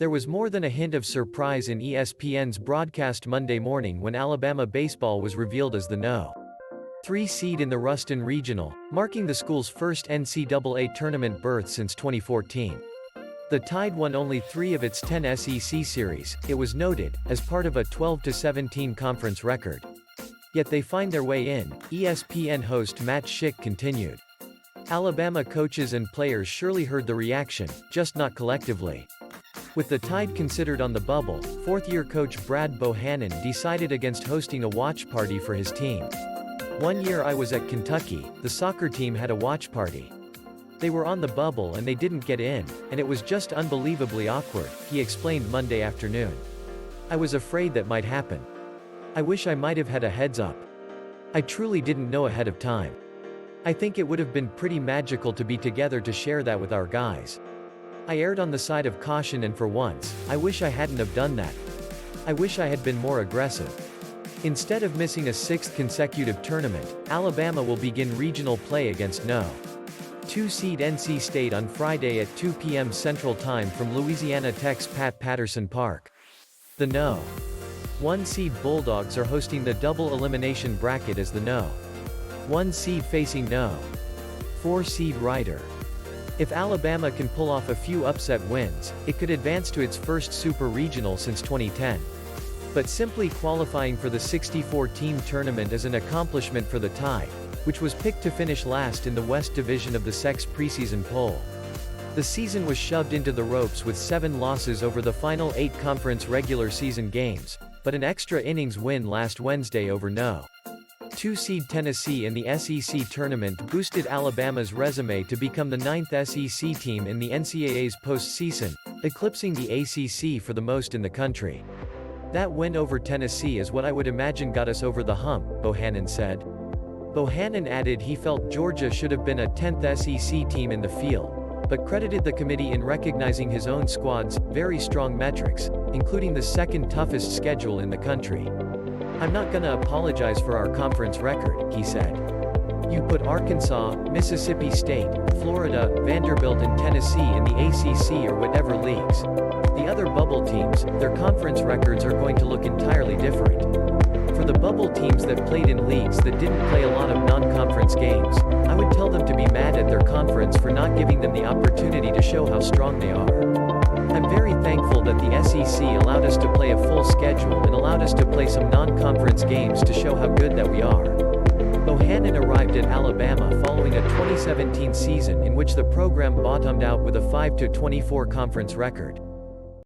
There was more than a hint of surprise in ESPN's broadcast Monday morning when Alabama baseball was revealed as the No. 3 seed in the Ruston Regional, marking the school's first NCAA tournament berth since 2014. The Tide won only 3 of its 10 SEC series, it was noted, as part of a 12-17 conference record. Yet they find their way in, ESPN host Matt Schick continued. Alabama coaches and players surely heard the reaction, just not collectively. With the Tide considered on the bubble, fourth-year coach Brad Bohannon decided against hosting a watch party for his team. One year I was at Kentucky, the soccer team had a watch party. They were on the bubble and they didn't get in, and it was just unbelievably awkward, he explained Monday afternoon. I was afraid that might happen. I wish I might have had a heads up. I truly didn't know ahead of time. I think it would have been pretty magical to be together to share that with our guys. I erred on the side of caution, and for once, I wish I hadn't have done that. I wish I had been more aggressive. Instead of missing a 6th consecutive tournament, Alabama will begin regional play against No. 2 seed NC State on Friday at 2 p.m. Central Time from Louisiana Tech's Patterson Park. The No. 1 seed Bulldogs are hosting the double-elimination bracket as the No. 1 seed facing No. 4 seed Rider. If Alabama can pull off a few upset wins, it could advance to its first Super Regional since 2010. But simply qualifying for the 64-team tournament is an accomplishment for the Tide, which was picked to finish last in the West Division of the SEC's preseason poll. The season was shoved into the ropes with 7 losses over the final 8 conference regular season games, but an extra-innings win last Wednesday over No. 2 seed Tennessee in the SEC tournament boosted Alabama's resume to become the 9th SEC team in the NCAA's postseason, eclipsing the ACC for the most in the country. That win over Tennessee is what I would imagine got us over the hump, Bohannon said. Bohannon added he felt Georgia should have been a 10th SEC team in the field, but credited the committee in recognizing his own squad's very strong metrics, including the 2nd toughest schedule in the country. I'm not gonna apologize for our conference record, he said. You put Arkansas, Mississippi State, Florida, Vanderbilt and Tennessee in the ACC or whatever leagues. The other bubble teams, their conference records are going to look entirely different. For the bubble teams that played in leagues that didn't play a lot of non-conference games, I would tell them to be mad at their conference for not giving them the opportunity to show how strong they are. I'm very thankful that the SEC allowed us to play a full schedule and allowed us to play some non-conference games to show how good that we are. Bohannon arrived at Alabama following a 2017 season in which the program bottomed out with a 5-24 conference record.